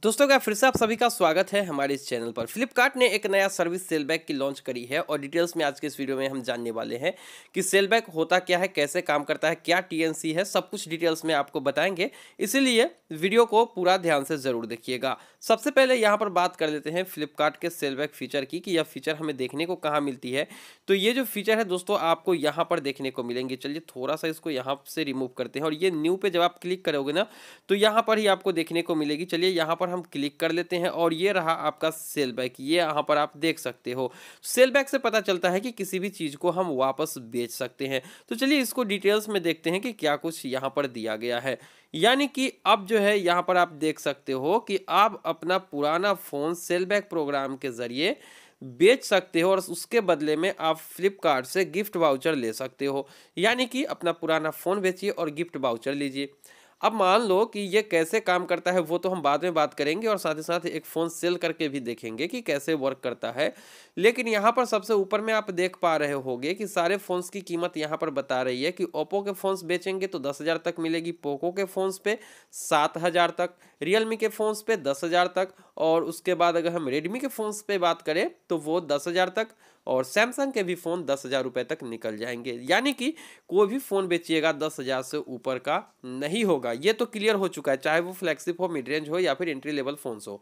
दोस्तों क्या फिर से आप सभी का स्वागत है हमारे इस चैनल पर। फ्लिपकार्ट ने एक नया सर्विस सेल बैक की लॉन्च करी है और डिटेल्स में आज के इस वीडियो में हम जानने वाले हैं कि सेल बैक होता क्या है, कैसे काम करता है, क्या टीएनसी है, सब कुछ डिटेल्स में आपको बताएंगे। इसीलिए वीडियो को पूरा ध्यान से ज़रूर देखिएगा। सबसे पहले यहाँ पर बात कर लेते हैं फ्लिपकार्ट के सेल बैक फीचर की कि यह फीचर हमें देखने को कहाँ मिलती है। तो ये जो फीचर है दोस्तों आपको यहाँ पर देखने को मिलेंगे। चलिए थोड़ा सा इसको यहाँ से रिमूव करते हैं और ये न्यू पे जब आप क्लिक करोगे ना तो यहाँ पर ही आपको देखने को मिलेगी। चलिए यहाँ पर हम क्लिक कर लेते हैं और ये रहा आपका सेल बैक। ये यहाँ पर आप देख सकते हो। सेल बैक से पता चलता है कि किसी भी चीज़ को हम वापस बेच सकते हैं। तो चलिए इसको डिटेल्स में देखते हैं कि क्या कुछ यहाँ पर दिया गया है। यानी कि अब जो है यहाँ पर आप देख सकते हो कि आप अपना पुराना फ़ोन सेल बैक प्रोग्राम के ज़रिए बेच सकते हो और उसके बदले में आप फ्लिपकार्ट से गिफ्ट वाउचर ले सकते हो। यानी कि अपना पुराना फ़ोन बेचिए और गिफ्ट वाउचर लीजिए। अब मान लो कि ये कैसे काम करता है वो तो हम बाद में बात करेंगे और साथ ही साथ एक फ़ोन सेल करके भी देखेंगे कि कैसे वर्क करता है। लेकिन यहाँ पर सबसे ऊपर में आप देख पा रहे होगे कि सारे फ़ोन्स की कीमत यहाँ पर बता रही है कि ओप्पो के फ़ोन्स बेचेंगे तो 10,000 तक मिलेगी, पोको के फ़ोन्स पे 7,000 तक, रियलमी के फ़ोन्स पे 10,000 तक और उसके बाद अगर हम रेडमी के फ़ोन्स पे बात करें तो वो 10,000 तक और सैमसंग के भी फ़ोन 10,000 रुपये तक निकल जाएंगे। यानी कि कोई भी फ़ोन बेचिएगा 10,000 से ऊपर का नहीं होगा। ये तो क्लियर हो चुका है, चाहे वो फ्लैगशिप हो, मिड रेंज हो या फिर एंट्री लेवल फ़ोन्स हो।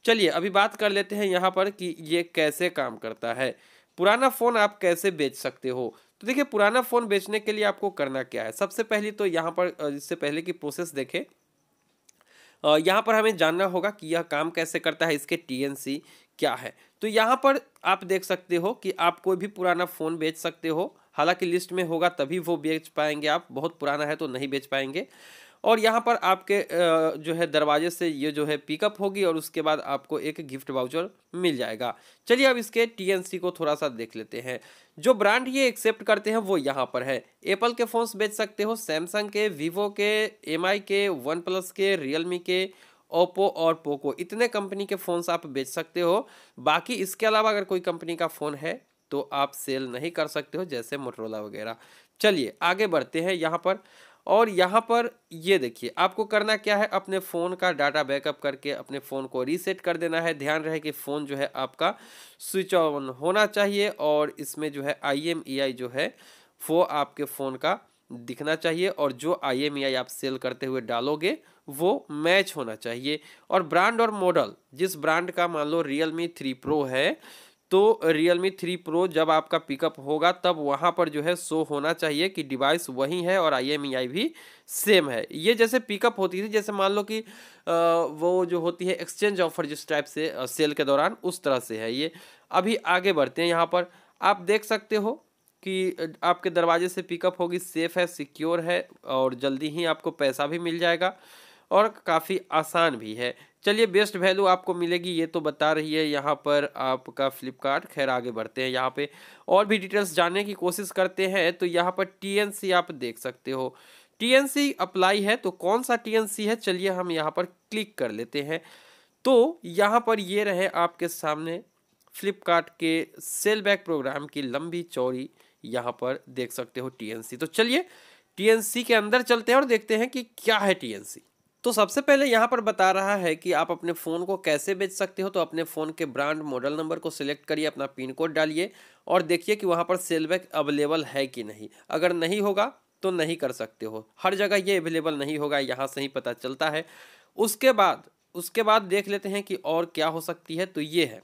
चलिए अभी बात कर लेते हैं यहाँ पर कि ये कैसे काम करता है। पुराना फ़ोन आप कैसे बेच सकते हो? तो देखिए पुराना फ़ोन बेचने के लिए आपको करना क्या है? सबसे पहले तो यहाँ पर इससे पहले की प्रोसेस देखें। यहाँ पर हमें जानना होगा कि यह काम कैसे करता है, इसके टीएनसी क्या है। तो यहाँ पर आप देख सकते हो कि आप कोई भी पुराना फ़ोन बेच सकते हो। हालांकि लिस्ट में होगा तभी वो बेच पाएंगे, आप बहुत पुराना है तो नहीं बेच पाएंगे। और यहाँ पर आपके जो है दरवाजे से ये जो है पिकअप होगी और उसके बाद आपको एक गिफ्ट वाउचर मिल जाएगा। चलिए अब इसके टीएनसी को थोड़ा सा देख लेते हैं। जो ब्रांड ये एक्सेप्ट करते हैं वो यहाँ पर है। एप्पल के फ़ोन्स बेच सकते हो, सैमसंग के, वीवो के, एमआई के, वन प्लस के, रियलमी के, ओप्पो और पोको, इतने कंपनी के फ़ोन्स आप बेच सकते हो। बाकी इसके अलावा अगर कोई कंपनी का फ़ोन है तो आप सेल नहीं कर सकते हो, जैसे मोटरोला वगैरह। चलिए आगे बढ़ते हैं यहाँ पर। और यहाँ पर ये देखिए आपको करना क्या है, अपने फ़ोन का डाटा बैकअप करके अपने फ़ोन को रीसेट कर देना है। ध्यान रहे कि फ़ोन जो है आपका स्विच ऑन होना चाहिए और इसमें जो है IMEI जो है वो आपके फ़ोन का दिखना चाहिए और जो IMEI आप सेल करते हुए डालोगे वो मैच होना चाहिए। और ब्रांड और मॉडल, जिस ब्रांड का मान लो Realme 3 Pro है तो Realme 3 Pro जब आपका पिकअप होगा तब वहाँ पर जो है शो होना चाहिए कि डिवाइस वही है और IMEI भी सेम है। ये जैसे पिकअप होती थी, जैसे मान लो कि वो जो होती है एक्सचेंज ऑफर जिस टाइप से सेल के दौरान, उस तरह से है ये। अभी आगे बढ़ते हैं। यहाँ पर आप देख सकते हो कि आपके दरवाजे से पिकअप होगी, सेफ़ है, सिक्योर है और जल्दी ही आपको पैसा भी मिल जाएगा और काफ़ी आसान भी है। चलिए बेस्ट वैल्यू आपको मिलेगी ये तो बता रही है यहाँ पर आपका फ्लिपकार्ट। खैर आगे बढ़ते हैं, यहाँ पे और भी डिटेल्स जानने की कोशिश करते हैं। तो यहाँ पर टीएनसी आप देख सकते हो, टीएनसी अप्लाई है। तो कौन सा टीएनसी है, चलिए हम यहाँ पर क्लिक कर लेते हैं। तो यहाँ पर ये रहे आपके सामने फ्लिपकार्ट के सेल बैक प्रोग्राम की लंबी चौड़ी यहाँ पर देख सकते हो टीएनसी। तो चलिए टीएनसी के अंदर चलते हैं और देखते हैं कि क्या है टीएनसी। तो सबसे पहले यहाँ पर बता रहा है कि आप अपने फ़ोन को कैसे बेच सकते हो। तो अपने फ़ोन के ब्रांड मॉडल नंबर को सिलेक्ट करिए, अपना पिन कोड डालिए और देखिए कि वहाँ पर सेल बैक अवेलेबल है कि नहीं। अगर नहीं होगा तो नहीं कर सकते हो, हर जगह ये अवेलेबल नहीं होगा, यहाँ से ही पता चलता है। उसके बाद देख लेते हैं कि और क्या हो सकती है। तो ये है,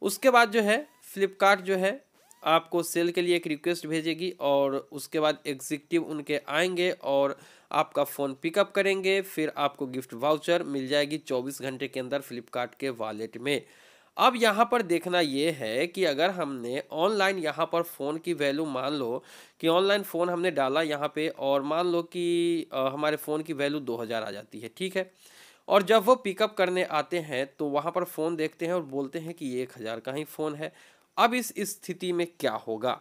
उसके बाद जो है फ्लिपकार्ट जो है आपको सेल के लिए एक रिक्वेस्ट भेजेगी और उसके बाद एग्जीक्यूटिव उनके आएंगे और आपका फ़ोन पिकअप करेंगे। फिर आपको गिफ्ट वाउचर मिल जाएगी 24 घंटे के अंदर फ्लिपकार्ट के वॉलेट में। अब यहाँ पर देखना ये है कि अगर हमने ऑनलाइन यहाँ पर फ़ोन की वैल्यू, मान लो कि ऑनलाइन फ़ोन हमने डाला यहाँ पे और मान लो कि हमारे फ़ोन की वैल्यू 2,000 आ जाती है, ठीक है। और जब वो पिकअप करने आते हैं तो वहाँ पर फ़ोन देखते हैं और बोलते हैं कि ये 1,000 का ही फ़ोन है। अब इस स्थिति में क्या होगा,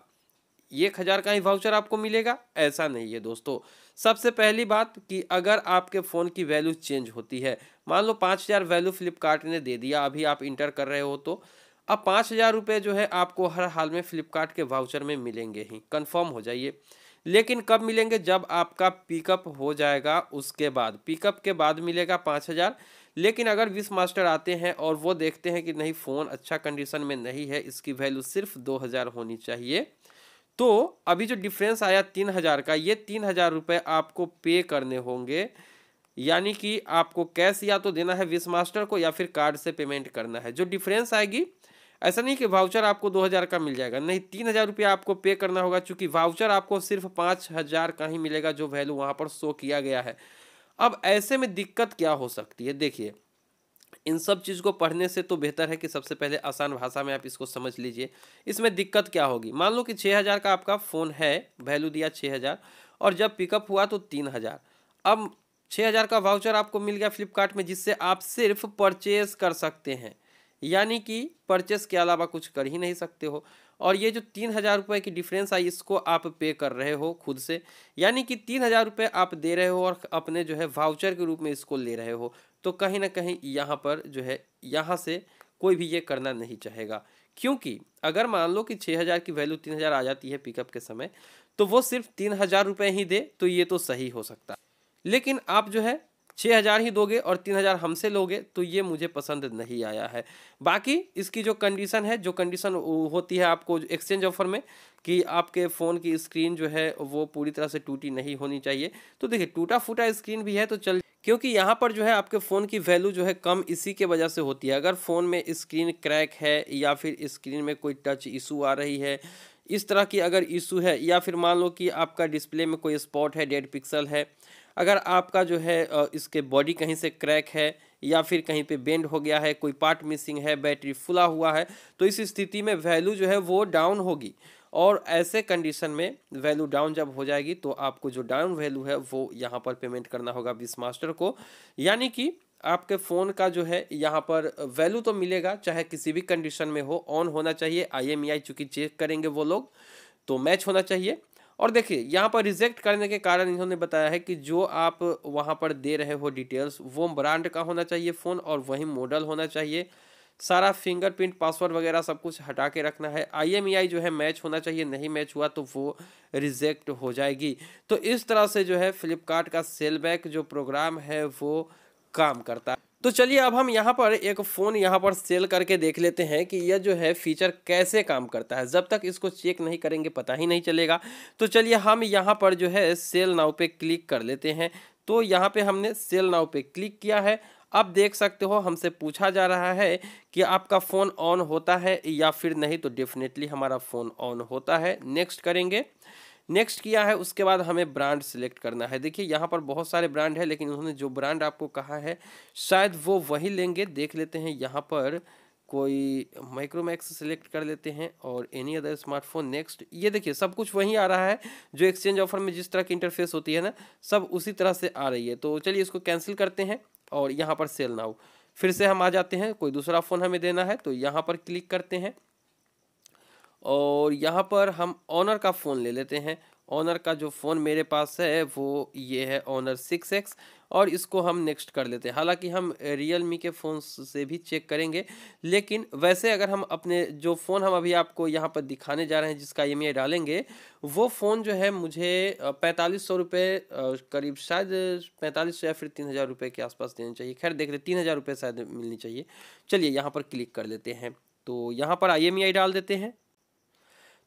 1,000 का ही वाउचर आपको मिलेगा? ऐसा नहीं है दोस्तों। सबसे पहली बात कि अगर आपके फ़ोन की वैल्यू चेंज होती है, मान लो 5,000 वैल्यू फ्लिपकार्ट ने दे दिया, अभी आप इंटर कर रहे हो, तो अब 5,000 रुपये जो है आपको हर हाल में फ्लिपकार्ट के वाउचर में मिलेंगे ही, कंफर्म हो जाइए। लेकिन कब मिलेंगे, जब आपका पिकअप हो जाएगा उसके बाद, पिकअप के बाद मिलेगा 5,000। लेकिन अगर विश मास्टर आते हैं और वो देखते हैं कि नहीं फ़ोन अच्छा कंडीशन में नहीं है, इसकी वैल्यू सिर्फ 2000 होनी चाहिए, तो अभी जो डिफरेंस आया 3000 का, ये 3000 रुपये आपको पे करने होंगे। यानी कि आपको कैश या तो देना है विश मास्टर को या फिर कार्ड से पेमेंट करना है। जो डिफरेंस आएगी, ऐसा नहीं कि वाउचर आपको 2000 का मिल जाएगा, नहीं 3000 रुपया आपको पे करना होगा, चूंकि वाउचर आपको सिर्फ 5000 का ही मिलेगा जो वैल्यू वहाँ पर शो किया गया है। अब ऐसे में दिक्कत क्या हो सकती है, देखिए इन सब चीज़ को पढ़ने से तो बेहतर है कि सबसे पहले आसान भाषा में आप इसको समझ लीजिए। इसमें दिक्कत क्या होगी, मान लो कि 6000 का आपका फ़ोन है, वैल्यू दिया 6000 और जब पिकअप हुआ तो 3000। अब 6000 का वाउचर आपको मिल गया फ्लिपकार्ट में, जिससे आप सिर्फ परचेज कर सकते हैं, यानी कि परचेस के अलावा कुछ कर ही नहीं सकते हो। और ये जो 3000 रुपये की डिफरेंस आई, इसको आप पे कर रहे हो खुद से, यानी कि 3000 रुपये आप दे रहे हो और अपने जो है वाउचर के रूप में इसको ले रहे हो। तो कहीं ना कहीं यहाँ पर जो है, यहाँ से कोई भी ये करना नहीं चाहेगा, क्योंकि अगर मान लो कि 6000 की वैल्यू 3000 आ जाती है पिकअप के समय, तो वो सिर्फ 3000 रुपये ही दे तो ये तो सही हो सकता है। लेकिन आप जो है 6000 ही दोगे और 3000 हमसे लोगे, तो ये मुझे पसंद नहीं आया है। बाकी इसकी जो कंडीशन है, जो कंडीशन होती है आपको एक्सचेंज ऑफर में, कि आपके फ़ोन की स्क्रीन जो है वो पूरी तरह से टूटी नहीं होनी चाहिए। तो देखिए टूटा फूटा स्क्रीन भी है तो चल, क्योंकि यहाँ पर जो है आपके फ़ोन की वैल्यू जो है कम इसी के वजह से होती है। अगर फ़ोन में स्क्रीन क्रैक है या फिर स्क्रीन में कोई टच इशू आ रही है, इस तरह की अगर इशू है, या फिर मान लो कि आपका डिस्प्ले में कोई स्पॉट है, डेड पिक्सल है, अगर आपका जो है इसके बॉडी कहीं से क्रैक है या फिर कहीं पे बेंड हो गया है, कोई पार्ट मिसिंग है, बैटरी फुला हुआ है, तो इस स्थिति में वैल्यू जो है वो डाउन होगी। और ऐसे कंडीशन में वैल्यू डाउन जब हो जाएगी तो आपको जो डाउन वैल्यू है वो यहाँ पर पेमेंट करना होगा विश मास्टर को। यानी कि आपके फ़ोन का जो है यहाँ पर वैल्यू तो मिलेगा, चाहे किसी भी कंडीशन में हो, ऑन होना चाहिए। IMEI चूँकि चेक करेंगे वो लोग, तो मैच होना चाहिए। और देखिए यहाँ पर रिजेक्ट करने के कारण इन्होंने बताया है कि जो आप वहाँ पर दे रहे हो डिटेल्स, वो ब्रांड का होना चाहिए फ़ोन और वही मॉडल होना चाहिए। सारा फिंगरप्रिंट पासवर्ड वगैरह सब कुछ हटा के रखना है। IMEI जो है मैच होना चाहिए, नहीं मैच हुआ तो वो रिजेक्ट हो जाएगी। तो इस तरह से जो है फ्लिपकार्ट का सेलबैक जो प्रोग्राम है वो काम करता है। तो चलिए अब हम यहाँ पर एक फ़ोन यहाँ पर सेल करके देख लेते हैं कि यह जो है फीचर कैसे काम करता है। जब तक इसको चेक नहीं करेंगे पता ही नहीं चलेगा। तो चलिए हम यहाँ पर जो है सेल नाउ पे क्लिक कर लेते हैं। तो यहाँ पे हमने सेल नाउ पे क्लिक किया है। अब देख सकते हो हमसे पूछा जा रहा है कि आपका फ़ोन ऑन होता है या फिर नहीं, तो डेफिनेटली हमारा फ़ोन ऑन होता है। नेक्स्ट करेंगे। नेक्स्ट किया है, उसके बाद हमें ब्रांड सिलेक्ट करना है। देखिए यहाँ पर बहुत सारे ब्रांड है, लेकिन उन्होंने जो ब्रांड आपको कहा है शायद वो वही लेंगे। देख लेते हैं, यहाँ पर कोई माइक्रोमैक्स सेलेक्ट कर लेते हैं और एनी अदर स्मार्टफोन। नेक्स्ट, ये देखिए सब कुछ वही आ रहा है जो एक्सचेंज ऑफर में जिस तरह की इंटरफेस होती है ना, सब उसी तरह से आ रही है। तो चलिए इसको कैंसिल करते हैं और यहाँ पर सेल नाउ फिर से हम आ जाते हैं। कोई दूसरा फ़ोन हमें देना है तो यहाँ पर क्लिक करते हैं और यहाँ पर हम ऑनर का फ़ोन ले लेते हैं। ऑनर का जो फ़ोन मेरे पास है वो ये है ऑनर 6X और इसको हम नेक्स्ट कर लेते हैं। हालांकि हम रियलमी के फ़ोन से भी चेक करेंगे, लेकिन वैसे अगर हम अपने जो फ़ोन हम अभी आपको यहाँ पर दिखाने जा रहे हैं जिसका IMEI डालेंगे, वो फ़ोन जो है मुझे 4500 रुपये करीब, शायद 4500 या फिर 3000 रुपये के आसपास देने चाहिए। खैर देख लेते, 3000 रुपये शायद मिलनी चाहिए। चलिए यहाँ पर क्लिक कर लेते हैं। तो यहाँ पर IMEI डाल देते हैं।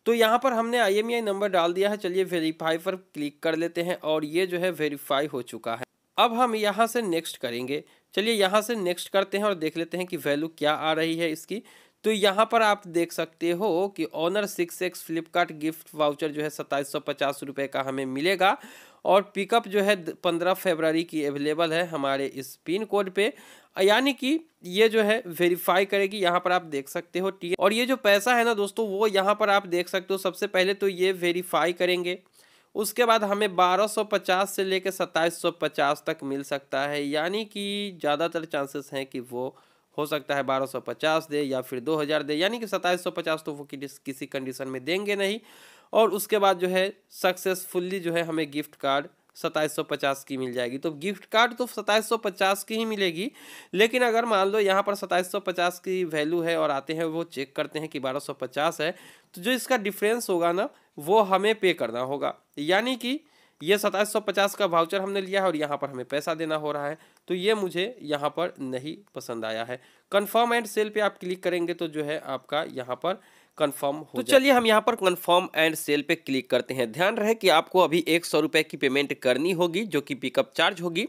तो यहाँ पर हमने IMEI नंबर डाल दिया है। चलिए वेरीफाई पर क्लिक कर लेते हैं और ये जो है वेरीफाई हो चुका है। अब हम यहाँ से नेक्स्ट करेंगे। चलिए यहाँ से नेक्स्ट करते हैं और देख लेते हैं कि वैल्यू क्या आ रही है इसकी। तो यहाँ पर आप देख सकते हो कि honour 6X Flipkart gift voucher जो है 2750 रुपये का हमें मिलेगा और पिकअप जो है 15 फरवरी की अवेलेबल है हमारे इस पिन कोड पे। यानी कि ये जो है वेरीफाई करेगी, यहाँ पर आप देख सकते हो टी। और ये जो पैसा है ना दोस्तों, वो यहाँ पर आप देख सकते हो। सबसे पहले तो ये वेरीफाई करेंगे, उसके बाद हमें 1250 से लेकर 2750 तक मिल सकता है। यानी कि ज़्यादातर चांसेस हैं कि वो हो सकता है 1250 दे या फिर 2000 दे, यानी कि 2750 तो वो किसी कंडीशन में देंगे नहीं। और उसके बाद जो है सक्सेसफुली जो है हमें गिफ्ट कार्ड 2750 की मिल जाएगी। तो गिफ्ट कार्ड तो 2750 की ही मिलेगी, लेकिन अगर मान लो यहाँ पर 2750 की वैल्यू है और आते हैं वो चेक करते हैं कि 1250 है, तो जो इसका डिफरेंस होगा ना वो हमें पे करना होगा। यानी कि ये 2750 का वाउचर हमने लिया है और यहाँ पर हमें पैसा देना हो रहा है, तो ये मुझे यहाँ पर नहीं पसंद आया है। कन्फर्म एंड सेल पे आप क्लिक करेंगे तो जो है आपका यहाँ पर कंफर्म हो। तो चलिए हम यहाँ पर कंफर्म एंड सेल पे क्लिक करते हैं। ध्यान रहे कि आपको अभी 100 रुपये की पेमेंट करनी होगी, जो कि पिकअप चार्ज होगी।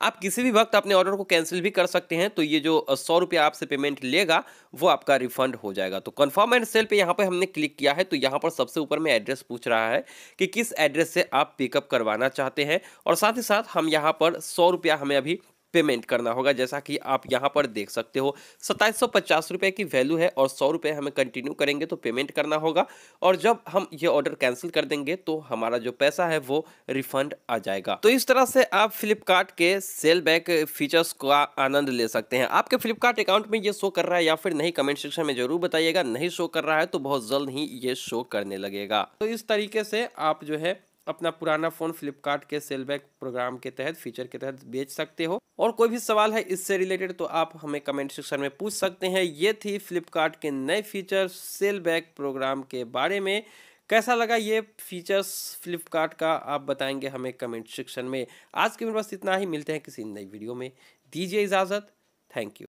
आप किसी भी वक्त अपने ऑर्डर को कैंसिल भी कर सकते हैं, तो ये जो 100 रुपया आपसे पेमेंट लेगा वो आपका रिफंड हो जाएगा। तो कंफर्म एंड सेल पे यहाँ पे हमने क्लिक किया है, तो यहाँ पर सबसे ऊपर में एड्रेस पूछ रहा है कि किस एड्रेस से आप पिकअप करवाना चाहते हैं, और साथ ही साथ हम यहाँ पर 100 रुपया हमें अभी पेमेंट करना होगा। जैसा कि आप यहाँ पर देख सकते हो 2750 रुपये की वैल्यू है और 100 रुपये हमें कंटिन्यू करेंगे तो पेमेंट करना होगा, और जब हम ये ऑर्डर कैंसिल कर देंगे तो हमारा जो पैसा है वो रिफंड आ जाएगा। तो इस तरह से आप फ्लिपकार्ट के सेल बैक फीचर्स का आनंद ले सकते हैं। आपके फ्लिपकार्ट अकाउंट में ये शो कर रहा है या फिर नहीं, कमेंट सेक्शन में जरूर बताइएगा। नहीं शो कर रहा है तो बहुत जल्द ही ये शो करने लगेगा। तो इस तरीके से आप जो है अपना पुराना फ़ोन फ्लिपकार्ट के सेल बैक प्रोग्राम के तहत, फीचर के तहत बेच सकते हो। और कोई भी सवाल है इससे रिलेटेड तो आप हमें कमेंट सेक्शन में पूछ सकते हैं। ये थी फ्लिपकार्ट के नए फीचर सेल बैक प्रोग्राम के बारे में। कैसा लगा ये फीचर्स फ्लिपकार्ट का, आप बताएंगे हमें कमेंट सेक्शन में। आज के मेरे पास इतना ही, मिलते हैं किसी नई वीडियो में। दीजिए इजाज़त, थैंक यू।